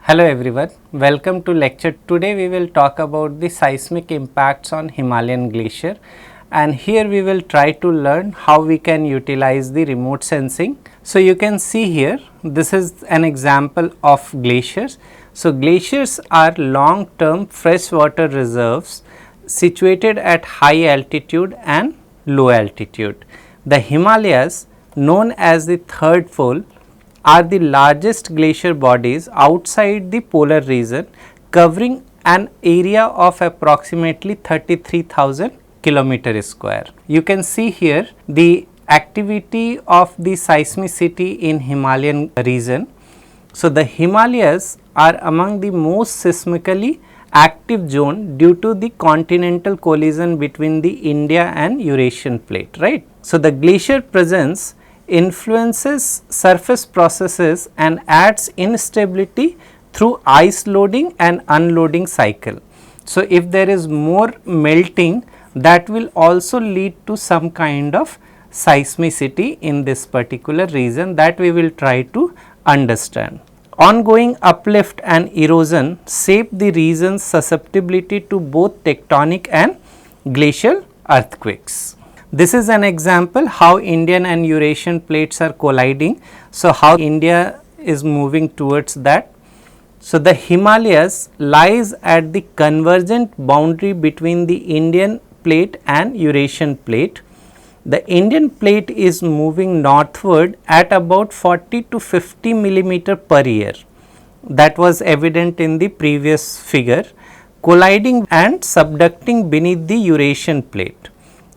Hello everyone, welcome to lecture. Today we will talk about the seismic impacts on Himalayan glacier, and here we will try to learn how we can utilize the remote sensing. So you can see here, this is an example of glaciers. So glaciers are long term freshwater reserves situated at high altitude and low altitude. The Himalayas, known as the third pole, are the largest glacier bodies outside the polar region, covering an area of approximately 33,000 kilometer square. You can see here the activity of the seismicity in Himalayan region. So, the Himalayas are among the most seismically active zone due to the continental collision between the India and Eurasian plate, right. So, the glacier presence influences surface processes and adds instability through ice loading and unloading cycle. So, if there is more melting, that will also lead to some kind of seismicity in this particular region, that we will try to understand. Ongoing uplift and erosion shape the region's susceptibility to both tectonic and glacial earthquakes. This is an example how Indian and Eurasian plates are colliding. So, how India is moving towards that. So, the Himalayas lies at the convergent boundary between the Indian plate and Eurasian plate. The Indian plate is moving northward at about 40 to 50 millimeter per year. That was evident in the previous figure, colliding and subducting beneath the Eurasian plate,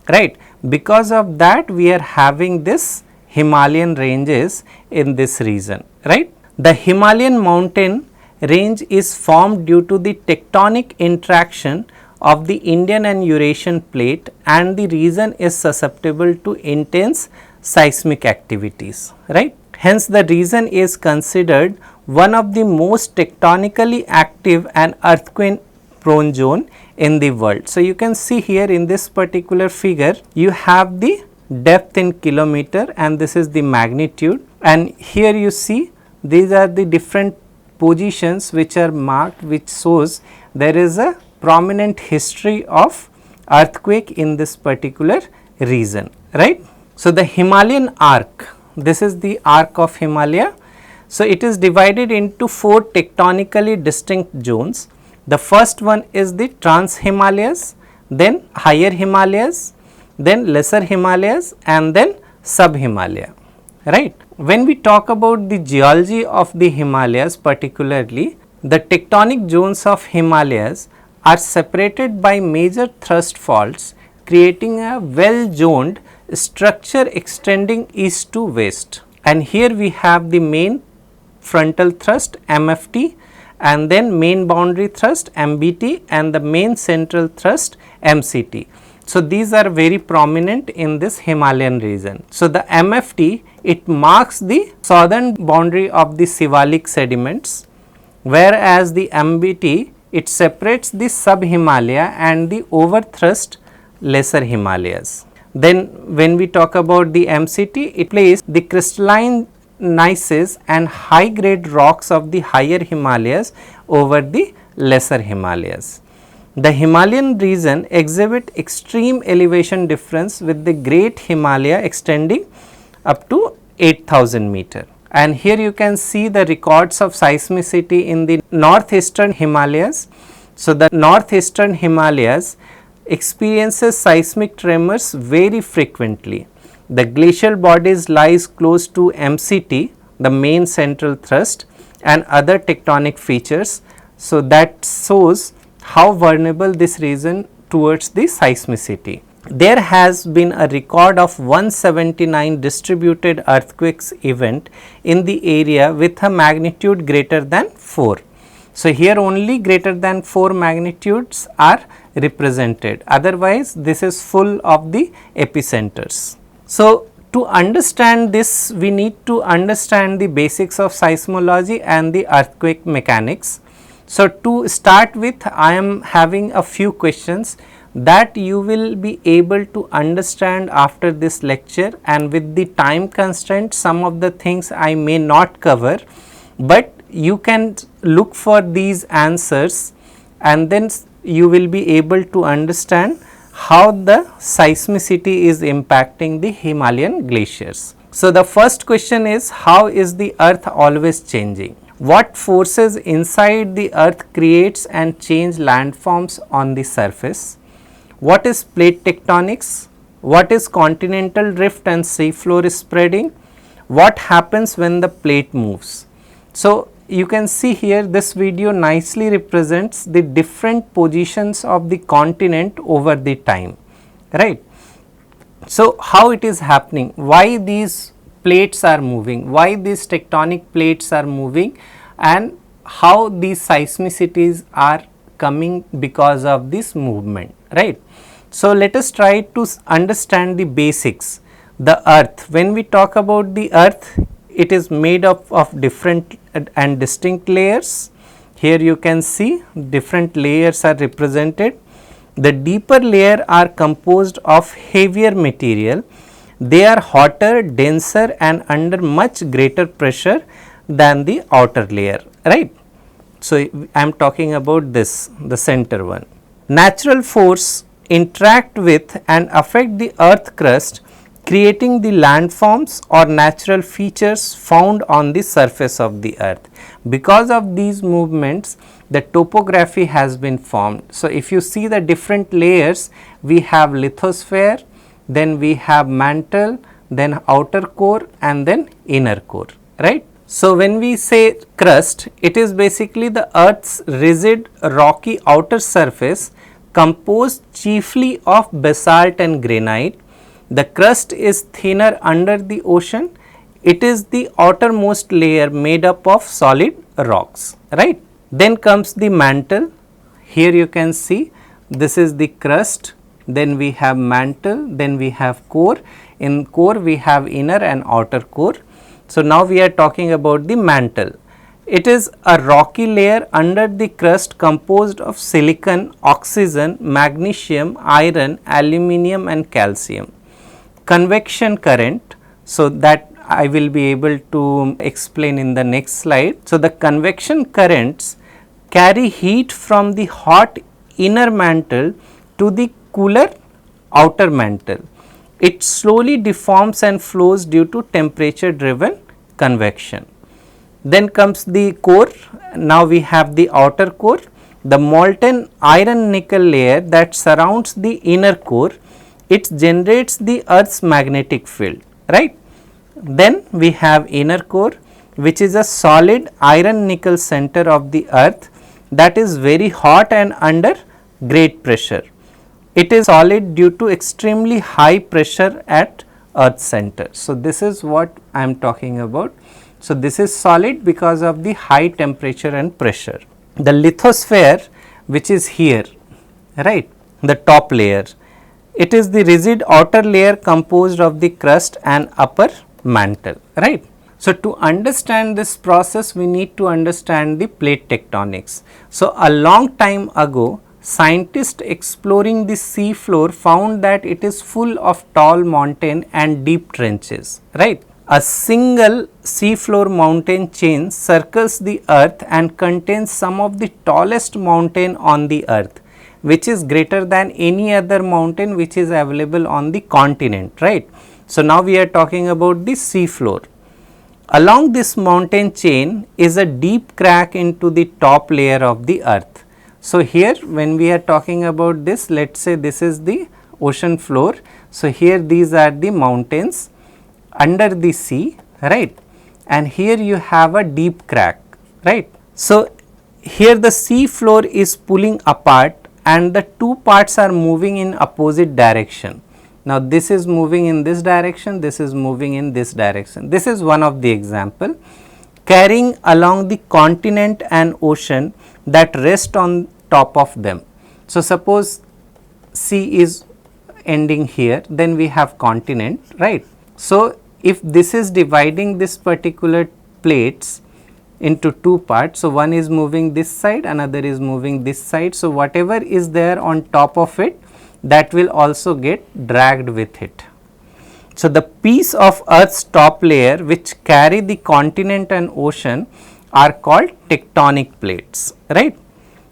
right. Because of that, we are having this Himalayan ranges in this region, right. The Himalayan mountain range is formed due to the tectonic interaction of the Indian and Eurasian plate, and the region is susceptible to intense seismic activities, right. Hence, the region is considered one of the most tectonically active and earthquake prone zone in the world. So, you can see here in this particular figure, you have the depth in kilometer and this is the magnitude, and here you see these are the different positions which are marked, which shows there is a prominent history of earthquake in this particular region, right. So, the Himalayan arc, this is the arc of Himalaya. So, it is divided into 4 tectonically distinct zones. The first one is the Trans Himalayas, then Higher Himalayas, then Lesser Himalayas, and then Sub Himalaya, right. When we talk about the geology of the Himalayas, particularly the tectonic zones of Himalayas are separated by major thrust faults, creating a well zoned structure extending east to west. And here we have the main frontal thrust MFT, and then main boundary thrust MBT, and the main central thrust MCT. So, these are very prominent in this Himalayan region. So, the MFT, it marks the southern boundary of the Shivalik sediments, whereas the MBT, it separates the sub Himalaya and the overthrust lesser Himalayas. Then when we talk about the MCT, it places the crystalline gneiss and high grade rocks of the higher Himalayas over the lesser Himalayas. The Himalayan region exhibit extreme elevation difference with the Great Himalaya extending up to 8,000 meter. And here you can see the records of seismicity in the northeastern Himalayas. So, the northeastern Himalayas experiences seismic tremors very frequently. The glacial bodies lies close to MCT, the main central thrust, and other tectonic features. So, that shows how vulnerable this region towards the seismicity. There has been a record of 179 distributed earthquakes event in the area with a magnitude greater than 4. So, here only greater than 4 magnitudes are represented, otherwise this is full of the epicenters. So, to understand this, we need to understand the basics of seismology and the earthquake mechanics. So, to start with, I am having a few questions that you will be able to understand after this lecture, and with the time constraint some of the things I may not cover, but you can look for these answers and then you will be able to understand how the seismicity is impacting the Himalayan glaciers. So, the first question is, how is the earth always changing? What forces inside the earth creates and change landforms on the surface? What is plate tectonics? What is continental drift and seafloor spreading? What happens when the plate moves? So, you can see here this video nicely represents the different positions of the continent over the time, right. So, how it is happening, why these plates are moving, why these tectonic plates are moving, and how these seismicities are coming because of this movement, right. So, let us try to understand the basics. The earth, when we talk about the earth, it is made up of different and distinct layers. Here you can see different layers are represented. The deeper layer are composed of heavier material. They are hotter, denser and under much greater pressure than the outer layer, right. So, I am talking about this, the center one. Natural force interact with and affect the earth crust, creating the landforms or natural features found on the surface of the earth. Because of these movements, the topography has been formed. So, if you see the different layers, we have lithosphere, then we have mantle, then outer core and then inner core, right. So, when we say crust, it is basically the earth's rigid rocky outer surface composed chiefly of basalt and granite. The crust is thinner under the ocean. It is the outermost layer made up of solid rocks, right. Then comes the mantle. Here you can see this is the crust, then we have mantle, then we have core. In core we have inner and outer core. So, now we are talking about the mantle. It is a rocky layer under the crust composed of silicon, oxygen, magnesium, iron, aluminium and calcium. Convection current, so that I will be able to explain in the next slide. So, the convection currents carry heat from the hot inner mantle to the cooler outer mantle. It slowly deforms and flows due to temperature driven convection. Then comes the core. Now, we have the outer core, the molten iron nickel layer that surrounds the inner core. It generates the earth's magnetic field, right. Then we have inner core, which is a solid iron nickel center of the earth that is very hot and under great pressure. It is solid due to extremely high pressure at earth center. So, this is what I am talking about. So, this is solid because of the high temperature and pressure. The lithosphere, which is here, right, the top layer, it is the rigid outer layer composed of the crust and upper mantle, right. So, to understand this process, we need to understand the plate tectonics. So, a long time ago, scientists exploring the sea floor found that it is full of tall mountain and deep trenches, right. A single sea floor mountain chain circles the earth and contains some of the tallest mountain on the earth, which is greater than any other mountain which is available on the continent, right. So, now we are talking about the sea floor. Along this mountain chain is a deep crack into the top layer of the earth. So, here when we are talking about this, let us say this is the ocean floor. So, here these are the mountains under the sea, right, and here you have a deep crack, right. So, here the sea floor is pulling apart and the two parts are moving in opposite direction. Now, this is moving in this direction, this is moving in this direction. This is one of the example, carrying along the continent and ocean that rest on top of them. So, suppose sea is ending here, then we have continent, right. So, if this is dividing this particular plates into two parts, so one is moving this side, another is moving this side. So, whatever is there on top of it, that will also get dragged with it. So, the piece of earth's top layer which carry the continent and ocean are called tectonic plates, right.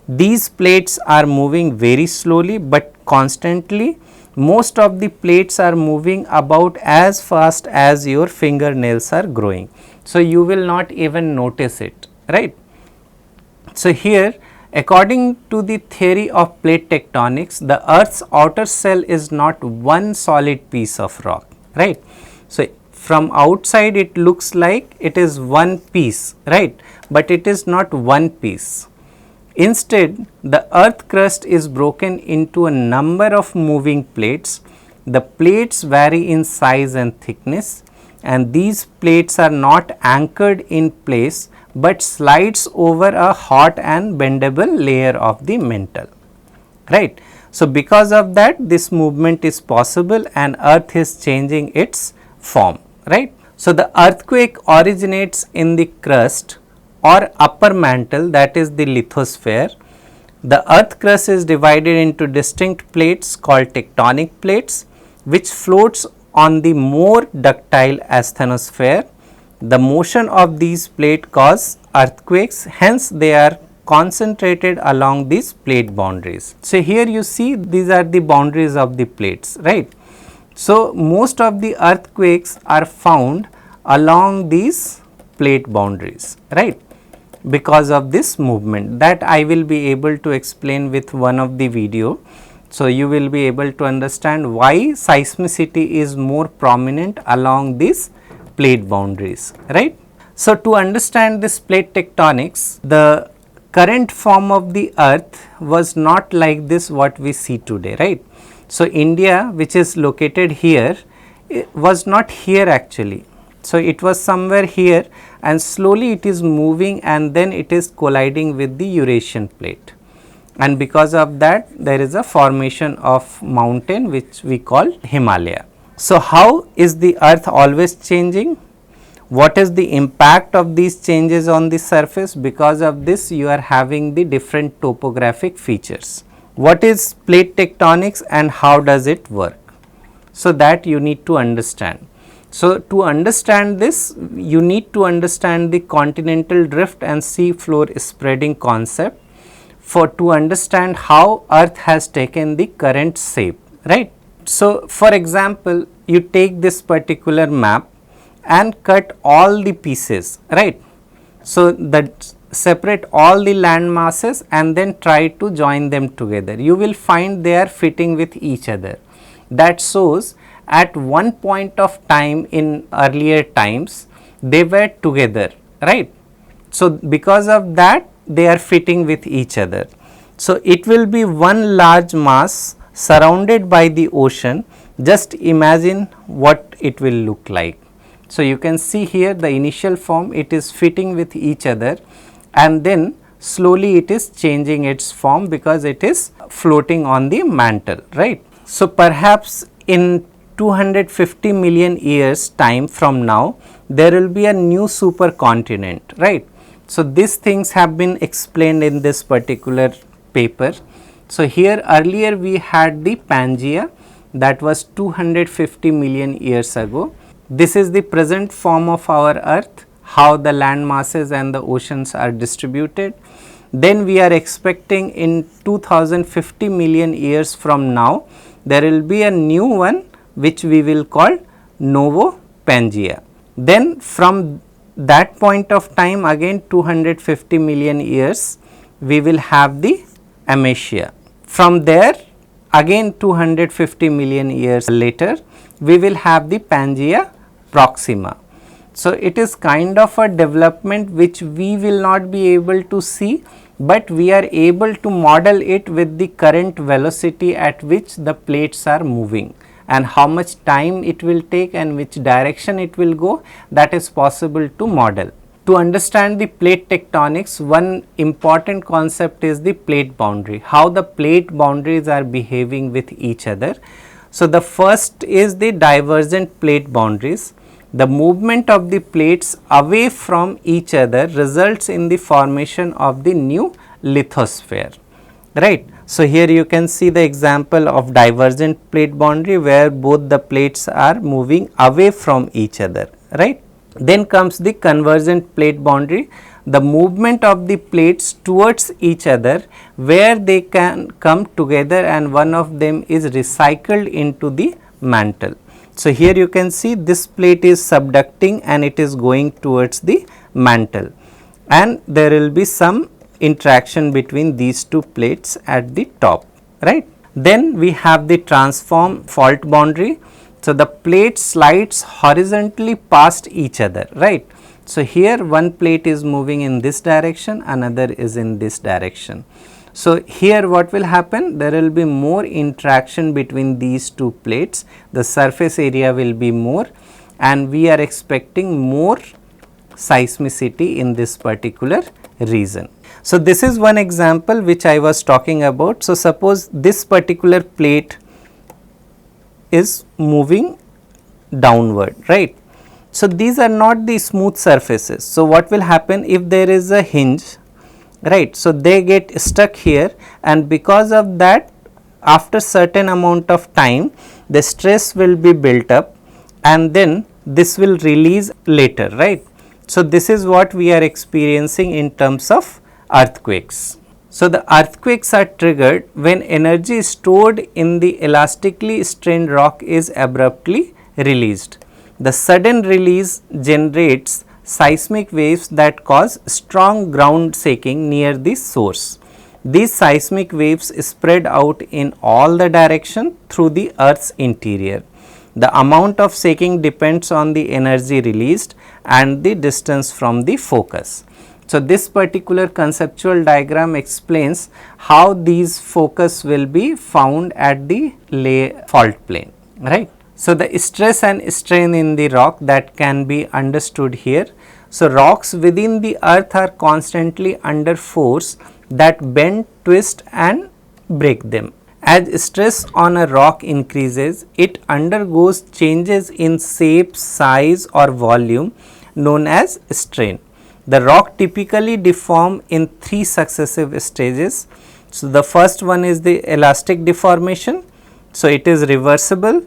These plates are moving very slowly, but constantly. Most of the plates are moving about as fast as your fingernails are growing. So, you will not even notice it, right. So, here according to the theory of plate tectonics, the earth's outer shell is not one solid piece of rock, right. So, from outside it looks like it is one piece, right, but it is not one piece. Instead, the earth crust is broken into a number of moving plates. The plates vary in size and thickness, and these plates are not anchored in place, but slides over a hot and bendable layer of the mantle, right. So, because of that this movement is possible and earth is changing its form, right. So, the earthquake originates in the crust or upper mantle, that is the lithosphere. The earth crust is divided into distinct plates called tectonic plates, which floats on the more ductile asthenosphere. The motion of these plates cause earthquakes, hence they are concentrated along these plate boundaries. So, here you see these are the boundaries of the plates, right. So, most of the earthquakes are found along these plate boundaries, right, because of this movement that I will be able to explain with one of the video. So, you will be able to understand why seismicity is more prominent along these plate boundaries, right. So, to understand this plate tectonics, the current form of the earth was not like this what we see today, right. So, India, which is located here, was not here actually. So, it was somewhere here and slowly it is moving and then it is colliding with the Eurasian plate, and because of that there is a formation of mountain which we call Himalaya. So, how is the earth always changing? What is the impact of these changes on the surface? Because of this you are having the different topographic features. What is plate tectonics and how does it work? So, that you need to understand. So, to understand this you need to understand the continental drift and sea floor spreading concept for to understand how earth has taken the current shape, right. So, for example, you take this particular map and cut all the pieces, right. So, that separate all the land masses and then try to join them together. You will find they are fitting with each other. That shows at one point of time in earlier times they were together, right. So, because of that they are fitting with each other. So, it will be one large mass surrounded by the ocean. Just imagine what it will look like. So, you can see here the initial form, it is fitting with each other and then slowly it is changing its form because it is floating on the mantle, right. So, perhaps in 250 million years time from now there will be a new supercontinent, right. So, these things have been explained in this particular paper. So, here earlier we had the Pangea, that was 250 million years ago. This is the present form of our earth, how the land masses and the oceans are distributed. Then we are expecting in 2050 million years from now there will be a new one which we will call Novo Pangea. Then from that point of time again 250 million years we will have the Amasia. From there again 250 million years later we will have the Pangea Proxima. So, it is kind of a development which we will not be able to see, but we are able to model it with the current velocity at which the plates are moving and how much time it will take and which direction it will go, that is possible to model. To understand the plate tectonics, one important concept is the plate boundary, how the plate boundaries are behaving with each other. So, the first is the divergent plate boundaries. The movement of the plates away from each other results in the formation of the new lithosphere, right. So, here you can see the example of divergent plate boundary where both the plates are moving away from each other, right. Then comes the convergent plate boundary the movement of the plates towards each other, where they can come together and one of them is recycled into the mantle. So, here you can see this plate is subducting and it is going towards the mantle, and there will be some interaction between these two plates at the top, right. Then we have the transform fault boundary. So, the plate slides horizontally past each other, right. So, here one plate is moving in this direction, another is in this direction. So, here what will happen? There will be more interaction between these two plates, the surface area will be more, and we are expecting more seismicity in this particular region. So, this is one example which I was talking about. So, suppose this particular plate is moving downward, right. So, these are not the smooth surfaces. So, what will happen if there is a hinge, right. So, they get stuck here, and because of that, after certain amount of time the stress will be built up and then this will release later, right. So, this is what we are experiencing in terms of earthquakes. So, the earthquakes are triggered when energy stored in the elastically strained rock is abruptly released. The sudden release generates seismic waves that cause strong ground shaking near the source. These seismic waves spread out in all the direction through the earth's interior. The amount of shaking depends on the energy released and the distance from the focus. So, this particular conceptual diagram explains how these focus will be found at the fault plane, right. So, the stress and strain in the rock that can be understood here. So, rocks within the earth are constantly under force that bend, twist and break them. As stress on a rock increases, it undergoes changes in shape, size or volume known as strain. The rock typically deform in three successive stages. So, the first one is the elastic deformation. So, it is reversible,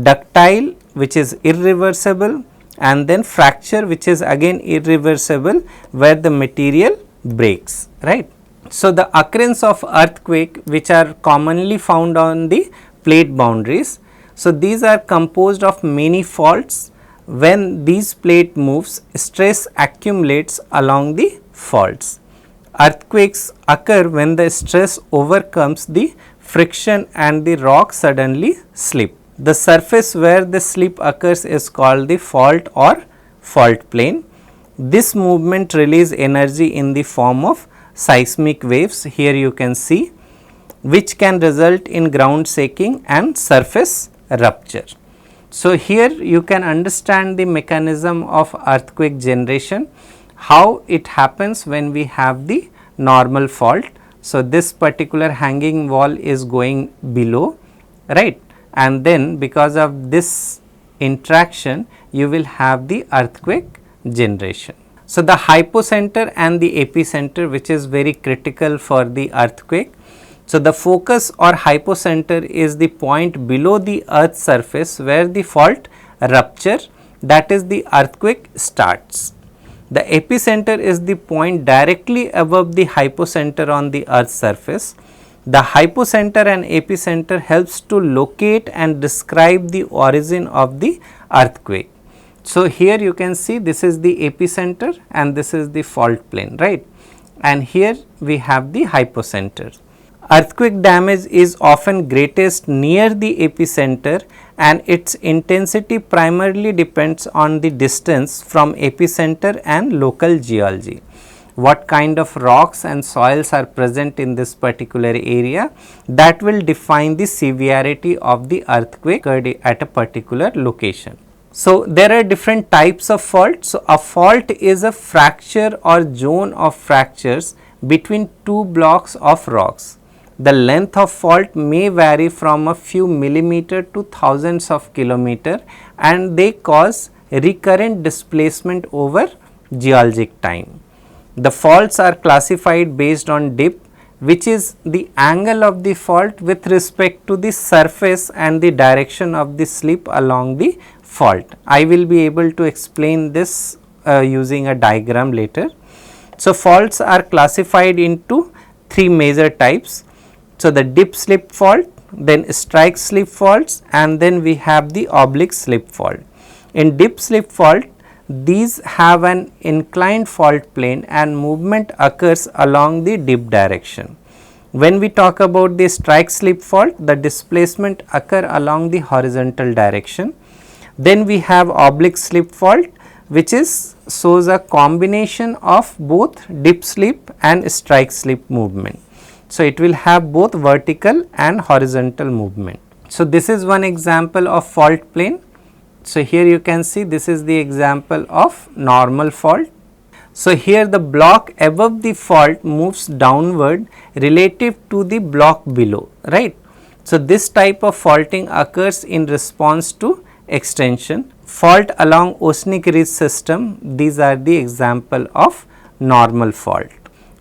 ductile which is irreversible, and then fracture which is again irreversible where the material breaks, right. So, the occurrence of earthquake which are commonly found on the plate boundaries. So, these are composed of many faults. When these plate moves, stress accumulates along the faults. Earthquakes occur when the stress overcomes the friction and the rock suddenly slip. The surface where the slip occurs is called the fault or fault plane. This movement releases energy in the form of seismic waves, here you can see, which can result in ground shaking and surface rupture. So, here you can understand the mechanism of earthquake generation, how it happens when we have the normal fault. So, this particular hanging wall is going below, right, and then because of this interaction you will have the earthquake generation. So, the hypocenter and the epicenter, which is very critical for the earthquake. So, the focus or hypocenter is the point below the earth's surface where the fault rupture, that is the earthquake starts. The epicenter is the point directly above the hypocenter on the earth's surface. The hypocenter and epicenter helps to locate and describe the origin of the earthquake. So, here you can see this is the epicenter and this is the fault plane, right, and here we have the hypocenter. Earthquake damage is often greatest near the epicenter and its intensity primarily depends on the distance from epicenter and local geology. What kind of rocks and soils are present in this particular area, that will define the severity of the earthquake at a particular location. So, there are different types of fault. So, a fault is a fracture or zone of fractures between two blocks of rocks. The length of fault may vary from a few millimeter to thousands of kilometer, and they cause recurrent displacement over geologic time. The faults are classified based on dip, which is the angle of the fault with respect to the surface and the direction of the slip along the fault. I will be able to explain this using a diagram later. So, faults are classified into three major types. So, the dip slip fault, then strike slip faults, and then we have the oblique slip fault. In dip slip fault, these have an inclined fault plane and movement occurs along the dip direction. When we talk about the strike slip fault, the displacement occur along the horizontal direction. Then we have oblique slip fault, which is shows a combination of both dip slip and strike slip movement. So, it will have both vertical and horizontal movement. So, this is one example of fault plane. So, here you can see this is the example of normal fault. So, here the block above the fault moves downward relative to the block below, right. So, this type of faulting occurs in response to extension. Fault along oceanic ridge system, these are the example of normal fault.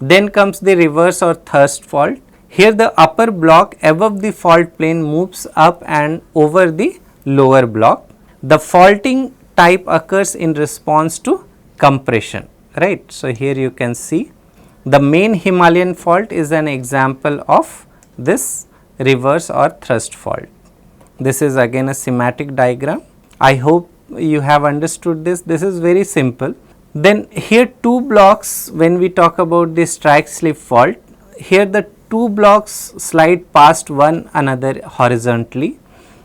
Then comes the reverse or thrust fault. Here the upper block above the fault plane moves up and over the lower block. The faulting type occurs in response to compression, right. So, here you can see the main Himalayan fault is an example of this reverse or thrust fault. This is again a schematic diagram. I hope you have understood this. This is very simple. Then here two blocks, when we talk about the strike slip fault, here the two blocks slide past one another horizontally.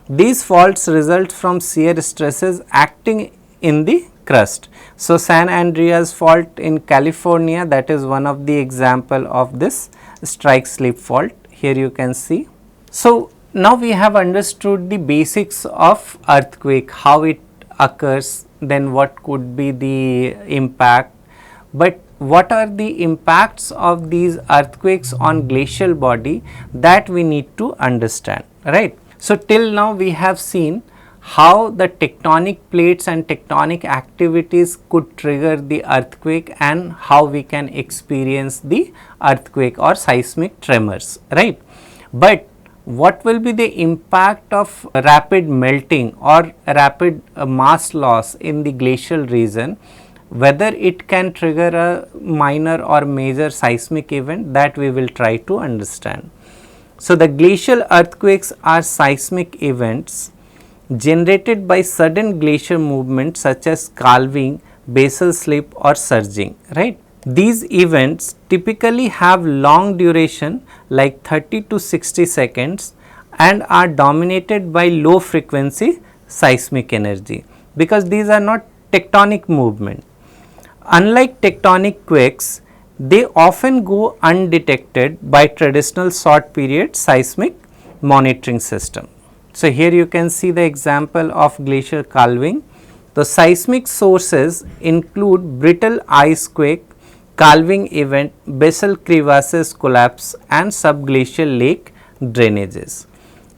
These faults result from shear stresses acting in the crust. So, San Andreas fault in California, that is one of the example of this strike slip fault. Here you can see. So, now we have understood the basics of earthquake, how it occurs, then what could be the impact, but what are the impacts of these earthquakes on glacial body, that we need to understand, right. So, till now we have seen how the tectonic plates and tectonic activities could trigger the earthquake and how we can experience the earthquake or seismic tremors, right. But what will be the impact of rapid melting or rapid mass loss in the glacial region, whether it can trigger a minor or major seismic event, that we will try to understand. So, the glacial earthquakes are seismic events generated by sudden glacier movement such as calving, basal slip or surging, right. These events typically have long duration like 30 to 60 seconds and are dominated by low frequency seismic energy, because these are not tectonic movement. Unlike tectonic quakes, they often go undetected by traditional short period seismic monitoring system. So, here you can see the example of glacier calving. The seismic sources include brittle ice quake, calving event, basal crevasses collapse and subglacial lake drainages.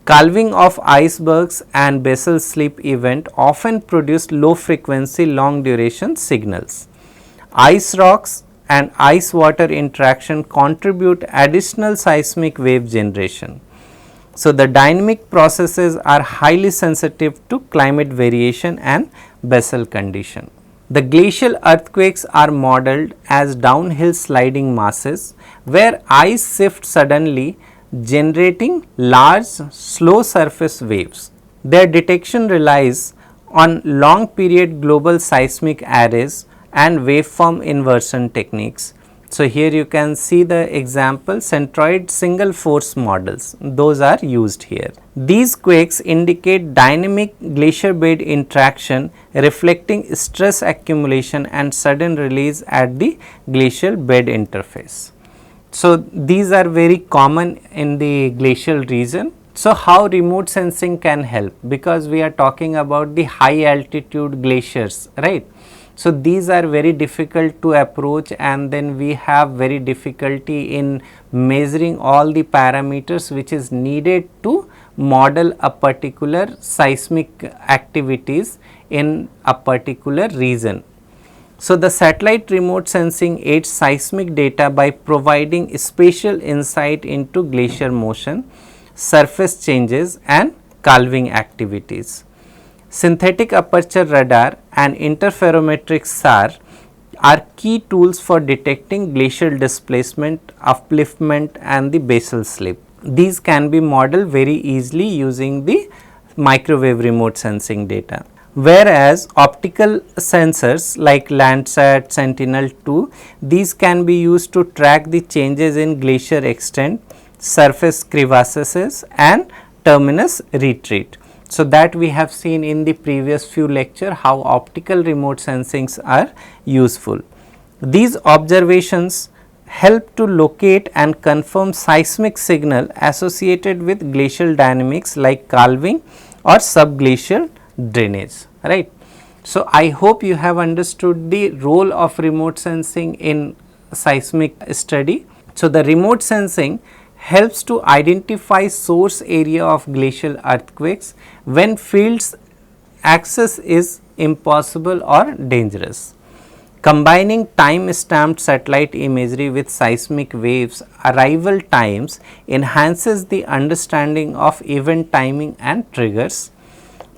Calving of icebergs and basal slip event often produce low frequency long duration signals. Ice rocks and ice water interaction contribute additional seismic wave generation. So, the dynamic processes are highly sensitive to climate variation and basal condition. The glacial earthquakes are modeled as downhill sliding masses where ice shifts suddenly, generating large slow surface waves. Their detection relies on long period global seismic arrays and waveform inversion techniques. So, here you can see the example centroid single force models, those are used here. These quakes indicate dynamic glacier bed interaction reflecting stress accumulation and sudden release at the glacial bed interface. So, these are very common in the glacial region. So, how remote sensing can help, because we are talking about the high altitude glaciers, right. So, these are very difficult to approach and then we have very difficulty in measuring all the parameters which is needed to model a particular seismic activities in a particular region. So, the satellite remote sensing aids seismic data by providing spatial insight into glacier motion, surface changes and calving activities. Synthetic aperture radar and interferometric SAR are key tools for detecting glacial displacement, upliftment and the basal slip. These can be modeled very easily using the microwave remote sensing data. Whereas optical sensors like Landsat, Sentinel-2, these can be used to track the changes in glacier extent, surface crevasses and terminus retreat. So, that we have seen in the previous few lecture how optical remote sensings are useful. These observations help to locate and confirm seismic signal associated with glacial dynamics like calving or subglacial drainage, right. So, I hope you have understood the role of remote sensing in seismic study. So, the remote sensing helps to identify source area of glacial earthquakes when fields access is impossible or dangerous. Combining time stamped satellite imagery with seismic waves arrival times enhances the understanding of event timing and triggers.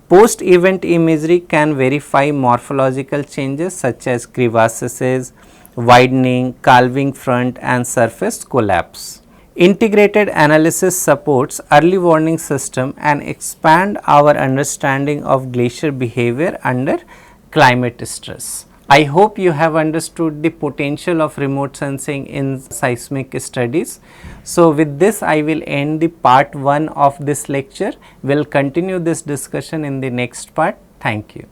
Post event imagery can verify morphological changes such as crevasses, widening, calving front and surface collapse. Integrated analysis supports early warning system and expand our understanding of glacier behavior under climate stress. I hope you have understood the potential of remote sensing in seismic studies. So, with this I will end the part 1 of this lecture. We will continue this discussion in the next part. Thank you.